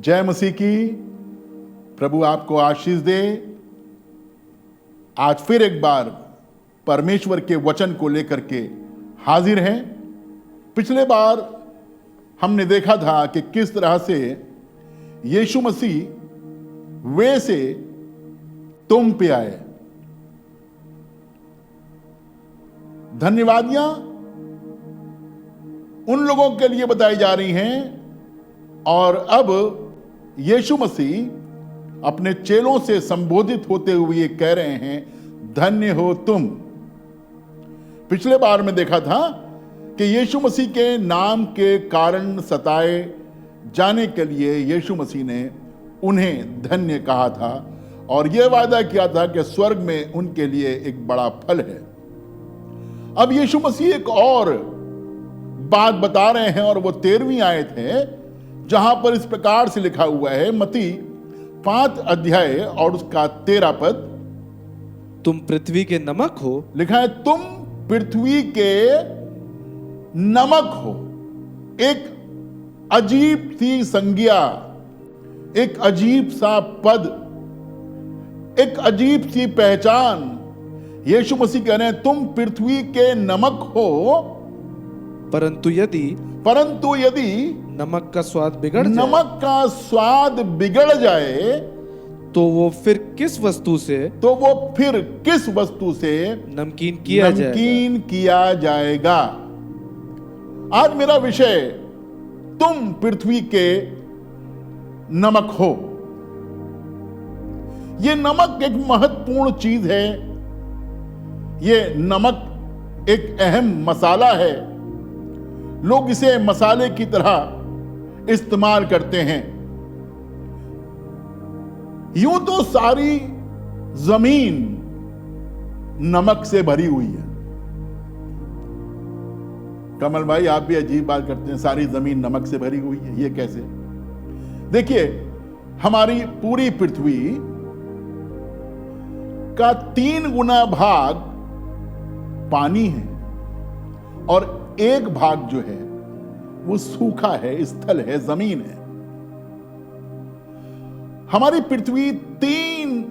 जय मसीह की। प्रभु आपको आशीष दे। आज फिर एक बार परमेश्वर के वचन को लेकर के हाजिर हैं। पिछले बार हमने देखा था कि किस तरह से यीशु मसीह वे से तुम पे आए। धन्यवादियां उन लोगों के लिए बताई जा रही हैं और अब यीशु मसीह अपने चेलों से संबोधित होते हुए ये कह रहे हैं, धन्य हो तुम। पिछले बार में देखा था कि यीशु मसीह के नाम के कारण सताए जाने के लिए यीशु मसीह ने उन्हें धन्य कहा था और यह वादा किया था कि स्वर्ग में उनके लिए एक बड़ा फल है। अब यीशु मसीह एक और बात बता रहे हैं और वो 13वीं आयत है, जहां पर इस प्रकार से लिखा हुआ है, मत्ती 5 अध्याय और उसका 13 पद। तुम पृथ्वी के नमक हो। लिखा है तुम पृथ्वी के नमक हो। एक अजीब सी संज्ञा, एक अजीब सा पद, एक अजीब सी पहचान। यीशु मसीह कह रहे हैं तुम पृथ्वी के नमक हो, परंतु यदि नमक का स्वाद बिगड़ जाए तो वो फिर किस वस्तु से नमकीन किया जाएगा। आज मेरा विषय तुम पृथ्वी के नमक हो। ये नमक एक महत्वपूर्ण चीज है। ये नमक एक अहम मसाला है। लोग इसे मसाले की तरह इस्तेमाल करते हैं। यूं तो सारी जमीन नमक से भरी हुई है। कमल भाई आप भी अजीब बात करते हैं, सारी जमीन नमक से भरी हुई है, ये कैसे? देखिए, हमारी पूरी पृथ्वी का 3 गुना भाग पानी है और 1 भाग जो है वो सूखा है, स्थल है, जमीन है। हमारी पृथ्वी 3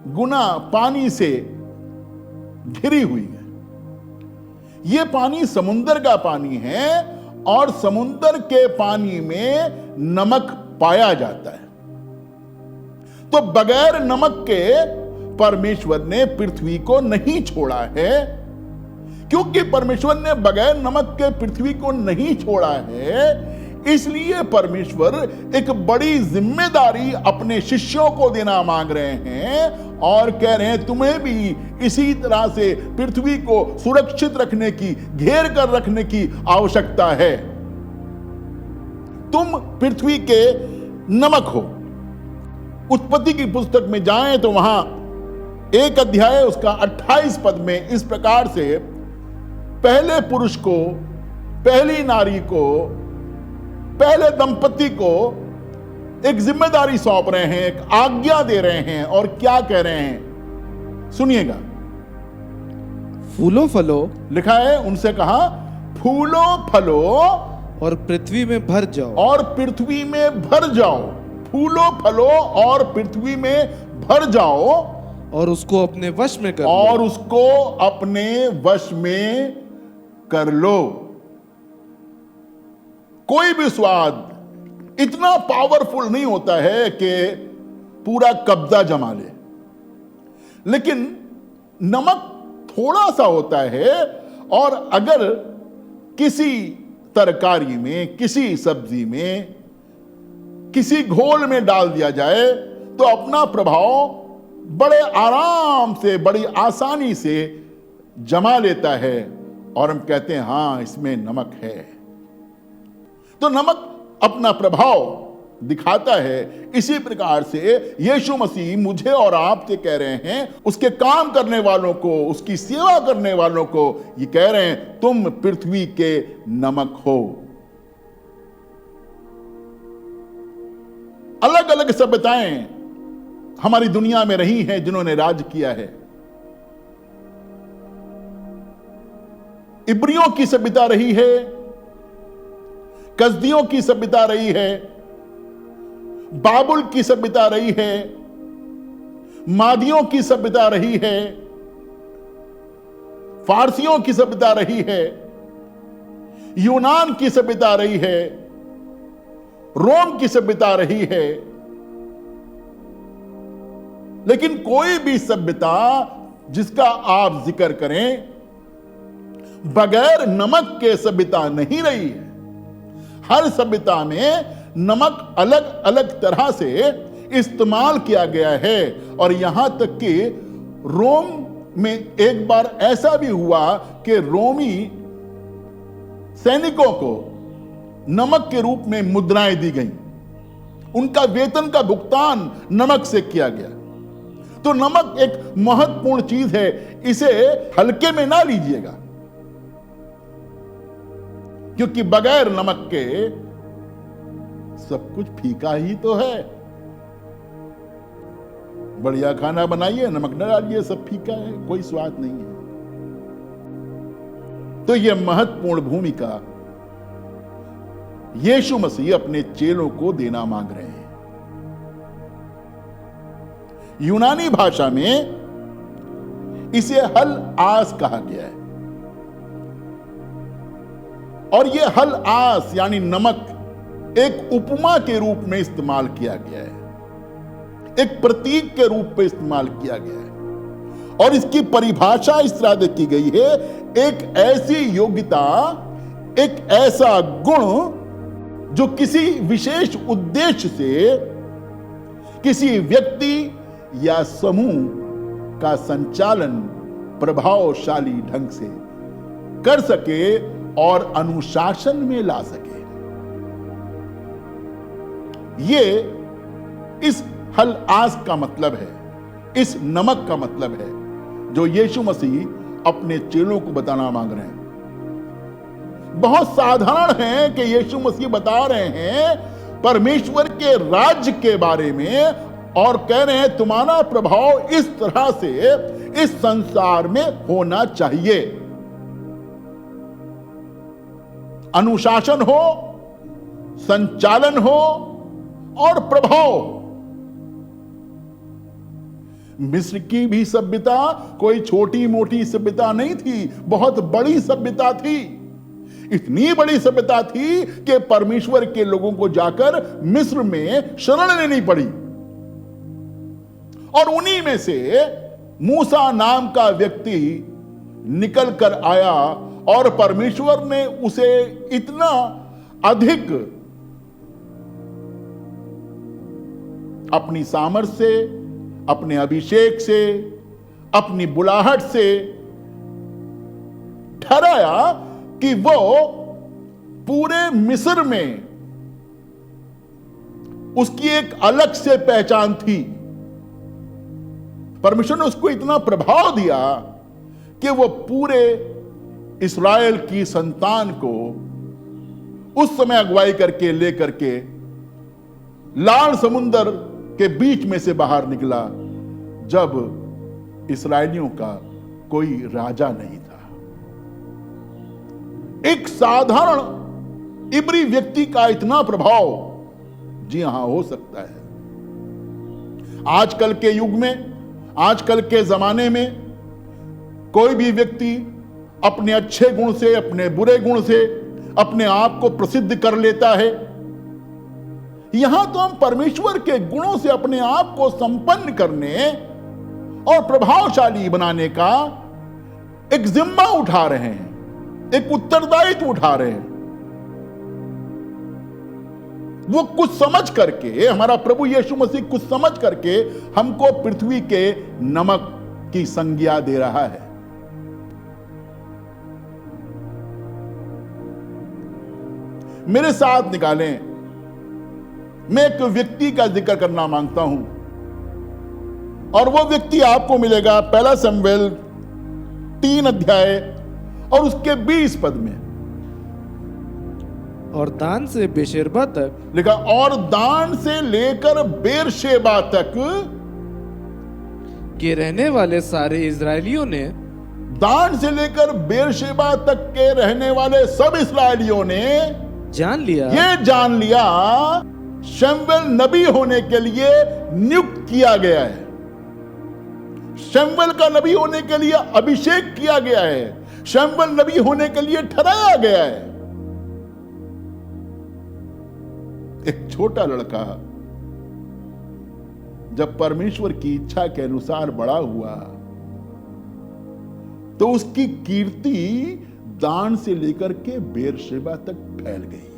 गुना पानी से घिरी हुई है। यह पानी समुद्र का पानी है और समुद्र के पानी में नमक पाया जाता है। तो बगैर नमक के परमेश्वर ने पृथ्वी को नहीं छोड़ा है। क्योंकि परमेश्वर ने बगैर नमक के पृथ्वी को नहीं छोड़ा है, इसलिए परमेश्वर एक बड़ी जिम्मेदारी अपने शिष्यों को देना मांग रहे हैं और कह रहे हैं तुम्हें भी इसी तरह से पृथ्वी को सुरक्षित रखने की, घेर कर रखने की आवश्यकता है। तुम पृथ्वी के नमक हो। उत्पत्ति की पुस्तक में जाएं तो वहां 1 अध्याय उसका 28 पद में इस प्रकार से पहले पुरुष को, पहली नारी को, पहले दंपति को एक जिम्मेदारी सौंप रहे हैं, एक आज्ञा दे रहे हैं और क्या कह रहे हैं सुनिएगा। फूलो फलो, लिखा है उनसे कहा फूलो फलो और पृथ्वी में भर जाओ। और पृथ्वी में भर जाओ। फूलो फलो और पृथ्वी में भर जाओ और उसको अपने वश में कर लो। और उसको अपने वश में कर लो। कोई भी स्वाद इतना पावरफुल नहीं होता है कि पूरा कब्जा जमा ले, लेकिन नमक थोड़ा सा होता है और अगर किसी तरकारी में, किसी सब्जी में, किसी घोल में डाल दिया जाए तो अपना प्रभाव बड़े आराम से, बड़ी आसानी से जमा लेता है और हम कहते हैं हां इसमें नमक है। तो नमक अपना प्रभाव दिखाता है। इसी प्रकार से यीशु मसीह मुझे और आपसे कह रहे हैं, उसके काम करने वालों को, उसकी सेवा करने वालों को ये कह रहे हैं तुम पृथ्वी के नमक हो। अलग अलग सभ्यताएं हमारी दुनिया में रही हैं जिन्होंने राज किया है। इब्रियों की सभ्यता रही है, कसदियों की सभ्यता रही है, बाबुल की सभ्यता रही है, मादियों की सभ्यता रही है, फारसियों की सभ्यता रही है, यूनान की सभ्यता रही है, रोम की सभ्यता रही है। लेकिन कोई भी सभ्यता जिसका आप जिक्र करें बगैर नमक के सभ्यता नहीं रही है। हर सभ्यता में नमक अलग अलग तरह से इस्तेमाल किया गया है। और यहां तक कि रोम में एक बार ऐसा भी हुआ कि रोमी सैनिकों को नमक के रूप में मुद्राएं दी गईं। उनका वेतन का भुगतान नमक से किया गया। तो नमक एक महत्वपूर्ण चीज है, इसे हल्के में ना लीजिएगा, क्योंकि बगैर नमक के सब कुछ फीका ही तो है। बढ़िया खाना बनाइए, नमक न डालिए, सब फीका है, कोई स्वाद नहीं है। तो यह महत्वपूर्ण भूमिका यीशु मसीह अपने चेलों को देना मांग रहे हैं। यूनानी भाषा में इसे हल आस कहा गया है। और यह हल आस यानी नमक एक उपमा के रूप में इस्तेमाल किया गया है, एक प्रतीक के रूप में इस्तेमाल किया गया है। और इसकी परिभाषा इस तरह से की गई है, एक ऐसी योग्यता, एक ऐसा गुण जो किसी विशेष उद्देश्य से किसी व्यक्ति या समूह का संचालन प्रभावशाली ढंग से कर सके और अनुशासन में ला सके। ये इस हल आस का मतलब है, इस नमक का मतलब है जो यीशु मसीह अपने चेलों को बताना मांग रहे हैं। बहुत साधारण है कि यीशु मसीह बता रहे हैं परमेश्वर के राज्य के बारे में और कह रहे हैं तुम्हारा प्रभाव इस तरह से इस संसार में होना चाहिए। अनुशासन हो, संचालन हो और प्रभाव। मिस्र की भी सभ्यता कोई छोटी मोटी सभ्यता नहीं थी, बहुत बड़ी सभ्यता थी। इतनी बड़ी सभ्यता थी कि परमेश्वर के लोगों को जाकर मिस्र में शरण लेनी पड़ी। और उन्हीं में से मूसा नाम का व्यक्ति निकल कर आया और परमेश्वर ने उसे इतना अधिक अपनी सामर्थ्य से, अपने अभिषेक से, अपनी बुलाहट से ठहराया कि वो पूरे मिस्र में उसकी एक अलग से पहचान थी। परमेश्वर ने उसको इतना प्रभाव दिया कि वो पूरे इस्राएल की संतान को उस समय अगुवाई करके लेकर के लाल समुंदर के बीच में से बाहर निकला जब इस्राएलियों का कोई राजा नहीं था। एक साधारण इब्री व्यक्ति का इतना प्रभाव, जी हां, हो सकता है। आजकल के युग में, आजकल के जमाने में कोई भी व्यक्ति अपने अच्छे गुण से, अपने बुरे गुण से अपने आप को प्रसिद्ध कर लेता है। यहां तो हम परमेश्वर के गुणों से अपने आप को संपन्न करने और प्रभावशाली बनाने का एक जिम्मा उठा रहे हैं, एक उत्तरदायित्व उठा रहे हैं। वो कुछ समझ करके, हमारा प्रभु यीशु मसीह कुछ समझ करके हमको पृथ्वी के नमक की संज्ञा दे रहा है। मेरे साथ निकालें, मैं एक व्यक्ति का जिक्र करना मांगता हूं और वो व्यक्ति आपको मिलेगा 1 शमूएल 3 अध्याय और उसके 20 पद में। और दान से बेशेरबा तक लिखा, और दान से लेकर बेरशेबा तक के रहने वाले सारे इजरायलियों ने, दान से लेकर बेरशेबा तक के रहने वाले सब इस्राएलियों ने जान लिया ये जान लिया शमूएल नबी होने के लिए नियुक्त किया गया है, शमूएल का नबी होने के लिए अभिषेक किया गया है, शमूएल नबी होने के लिए ठहराया गया है। एक छोटा लड़का जब परमेश्वर की इच्छा के अनुसार बड़ा हुआ तो उसकी कीर्ति दान से लेकर के बेरशेबा तक फैल गई,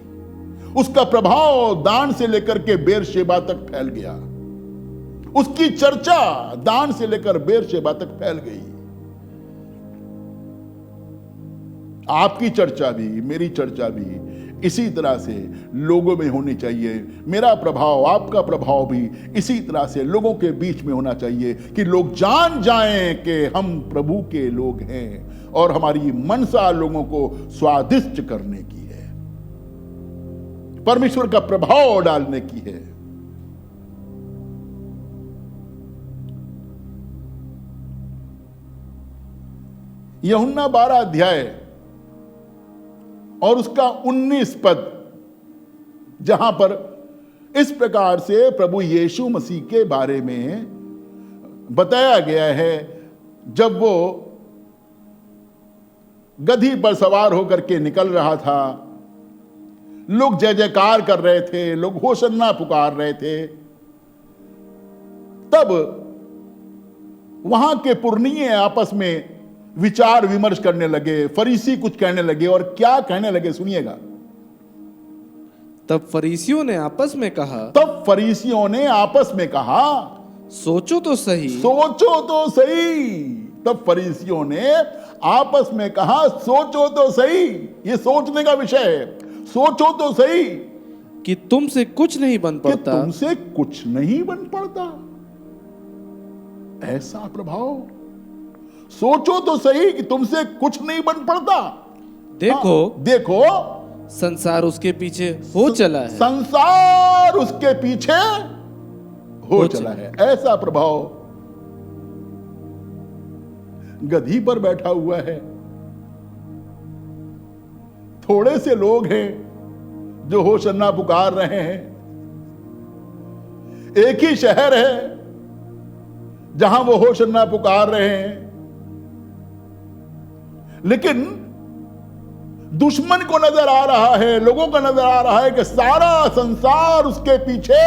उसका प्रभाव दान से लेकर के बेरशेबा तक फैल गया, उसकी चर्चा दान से लेकर बेरशेबा तक फैल गई। आपकी चर्चा भी, मेरी चर्चा भी इसी तरह से लोगों में होनी चाहिए। मेरा प्रभाव, आपका प्रभाव भी इसी तरह से लोगों के बीच में होना चाहिए कि लोग जान जाएं कि हम प्रभु के लोग हैं और हमारी मनसा लोगों को स्वादिष्ट करने की है, परमेश्वर का प्रभाव डालने की है। यूहन्ना 12 अध्याय और उसका 19 पद, जहां पर इस प्रकार से प्रभु यीशु मसीह के बारे में बताया गया है, जब वो गधी पर सवार होकर के निकल रहा था, लोग जय जयकार कर रहे थे, लोग होशन्ना पुकार रहे थे, तब वहां के पुरनिये आपस में विचार विमर्श करने लगे, फरीसी कुछ कहने लगे, और क्या कहने लगे सुनिएगा। तब फरीसियों ने आपस में कहा, सोचो तो सही, सोचो तो सही। तब फरीसियों ने आपस में कहा, सोचो तो सही। ये सोचने का विषय है, सोचो तो सही कि तुमसे कुछ नहीं बन पड़ता, तुमसे कुछ नहीं बन पड़ता। ऐसा प्रभाव, सोचो तो सही कि तुमसे कुछ नहीं बन पड़ता। देखो, देखो संसार उसके पीछे हो चला है, संसार उसके पीछे हो चला है। ऐसा प्रभाव गधी पर बैठा हुआ है। थोड़े से लोग हैं जो होशन्ना पुकार रहे हैं। एक ही शहर है जहां वो होशन्ना पुकार रहे हैं, लेकिन दुश्मन को नजर आ रहा है, लोगों को नजर आ रहा है कि सारा संसार उसके पीछे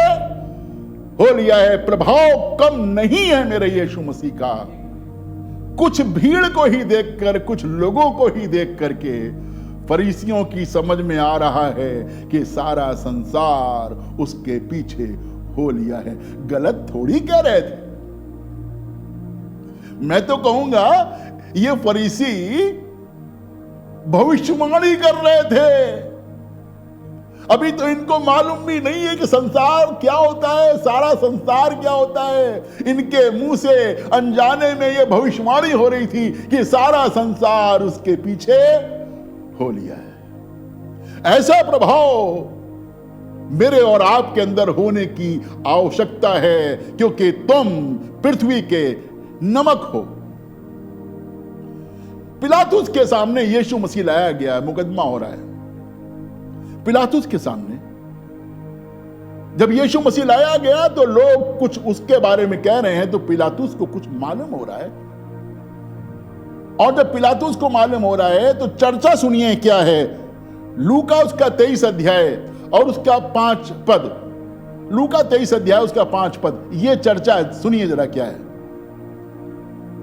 हो लिया है। प्रभाव कम नहीं है मेरे यीशु मसीह का। कुछ भीड़ को ही देखकर, कुछ लोगों को ही देख करके फरीसियों की समझ में आ रहा है कि सारा संसार उसके पीछे हो लिया है। गलत थोड़ी कह रहे थे। मैं तो कहूंगा ये फरीसी भविष्यवाणी कर रहे थे। अभी तो इनको मालूम भी नहीं है कि संसार क्या होता है, सारा संसार क्या होता है। इनके मुंह से अनजाने में यह भविष्यवाणी हो रही थी कि सारा संसार उसके पीछे हो लिया है। ऐसा प्रभाव मेरे और आपके अंदर होने की आवश्यकता है, क्योंकि तुम पृथ्वी के नमक हो। पिलातुस के सामने यीशु मसीह लाया गया, मुकदमा हो रहा है पिलातुस के सामने। जब यीशु मसीह लाया गया तो लोग कुछ उसके बारे में कह रहे हैं, तो पिलातुस को कुछ मालूम हो रहा है। और जब पिलातुस को मालूम हो रहा है तो चर्चा सुनिए क्या है। लूका उसका 23 अध्याय और उसका 5 पद, लूका 23 अध्याय उसका 5 पद, ये चर्चा सुनिए जरा क्या है।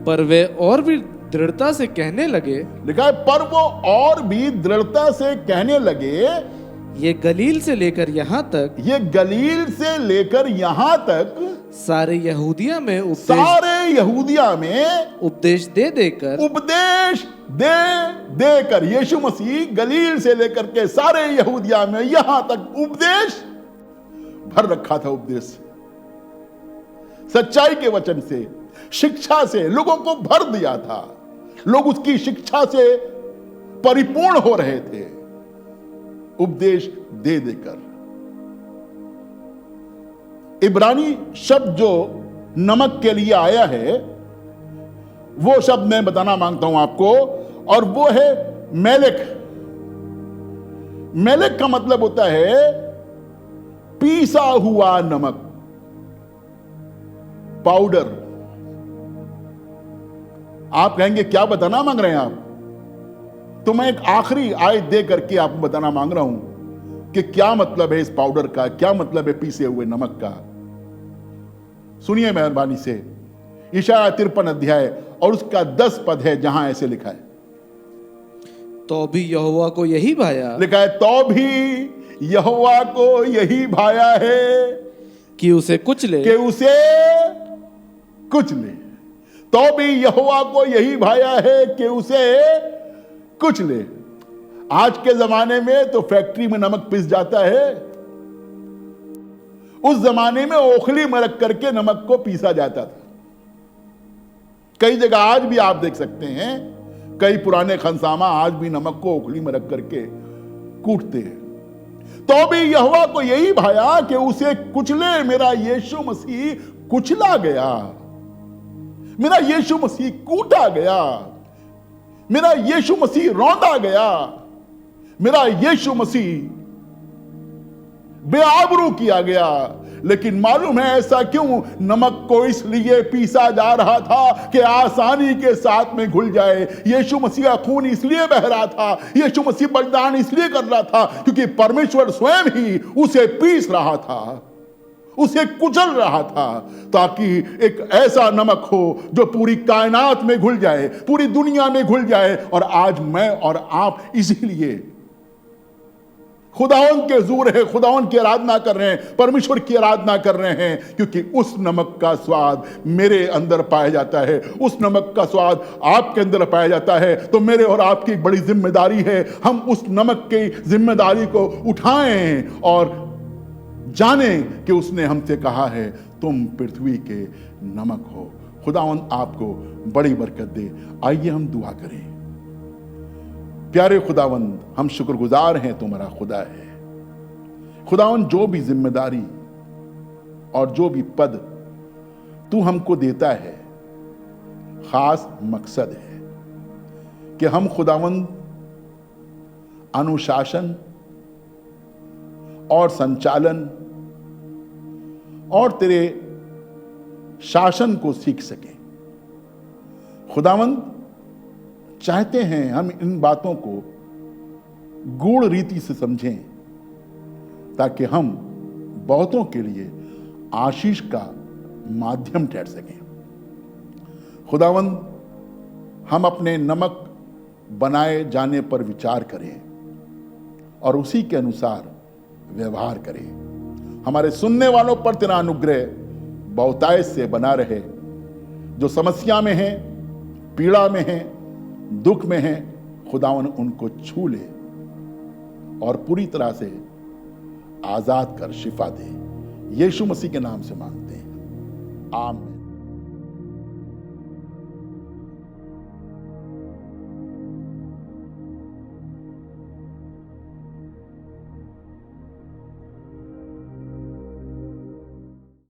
पर वे और भी दृढ़ता से कहने लगे, लिखा है पर वो और भी दृढ़ता से कहने लगे, ये गलील से लेकर यहाँ तक, ये गलील से लेकर यहाँ तक सारे यहूदिया में उपदेश दे देकर यीशु मसीह गलील से लेकर के सारे यहूदिया में यहाँ तक उपदेश भर रखा था। उपदेश सच्चाई के वचन से, शिक्षा से लोगों को भर दिया था। लोग उसकी शिक्षा से परिपूर्ण हो रहे थे, उपदेश दे देकर। इब्रानी शब्द जो नमक के लिए आया है, वो शब्द मैं बताना मांगता हूं आपको, और वो है मेलेक। मेलेक का मतलब होता है पीसा हुआ नमक, पाउडर। आप कहेंगे क्या बताना मांग रहे हैं आप? तो मैं एक आखिरी आयत दे करके आपको बताना मांग रहा हूं कि क्या मतलब है इस पाउडर का, क्या मतलब है पीसे हुए नमक का। सुनिए मेहरबानी से, इशाया 53 अध्याय और उसका 10 पद है, जहां ऐसे लिखा है, तो भी यहोवा को यही भाया लिखा है, तो भी यहोवा को यही भाया है कि उसे कुचले, कि उसे कुचले। तो भी यहोवा को यही भाया है कि उसे कुचले। आज के जमाने में तो फैक्ट्री में नमक पिस जाता है, उस जमाने में ओखली में रख करके नमक को पीसा जाता था। कई जगह आज भी आप देख सकते हैं, कई पुराने खनसामा आज भी नमक को ओखली में रख करके कूटते हैं। तो भी यहोवा को यही भाया कि उसे कुचले। मेरा यीशु मसीह कुचला गया, मेरा यीशु मसीह कूटा गया, मेरा यीशु मसीह रौंदा गया, मेरा यीशु मसीह बेआबरू किया गया। लेकिन मालूम है ऐसा क्यों? नमक को इसलिए पीसा जा रहा था कि आसानी के साथ में घुल जाए। यीशु मसीह का खून इसलिए बह रहा था, यीशु मसीह बलिदान इसलिए कर रहा था क्योंकि परमेश्वर स्वयं ही उसे पीस रहा था, उसे कुचल रहा था, ताकि एक ऐसा नमक हो जो पूरी कायनात में घुल जाए, पूरी दुनिया में घुल जाए। और आज मैं और आप इसीलिए खुदावन के हुजूर है, खुदावन की आराधना कर रहे हैं, परमेश्वर की आराधना कर रहे हैं, क्योंकि उस नमक का स्वाद मेरे अंदर पाया जाता है, उस नमक का स्वाद आपके अंदर पाया जाता है। तो मेरे और आपकी एक बड़ी जिम्मेदारी है, हम उस नमक की जिम्मेदारी को उठाएं और जानें कि उसने हमसे कहा है तुम पृथ्वी के नमक हो। खुदावन आपको बड़ी बरकत दे। आइए हम दुआ करें। प्यारे खुदावंद, हम शुक्रगुजार हैं, तुम्हारा खुदा है। खुदावंद, जो भी जिम्मेदारी और जो भी पद तू हमको देता है, खास मकसद है कि हम खुदावंद अनुशासन और संचालन और तेरे शासन को सीख सकें। खुदावंद, चाहते हैं हम इन बातों को गूढ़ रीति से समझें, ताकि हम बहुतों के लिए आशीष का माध्यम ठहर सकें। खुदावंद, हम अपने नमक बनाए जाने पर विचार करें और उसी के अनुसार व्यवहार करें। हमारे सुनने वालों पर तेरा अनुग्रह बहुतायत से बना रहे। जो समस्या में हैं, पीड़ा में हैं, दुख में हैं, खुदावन उनको छू ले और पूरी तरह से आजाद कर शिफा दे। यीशु मसीह के नाम से मांगते हैं, आमीन।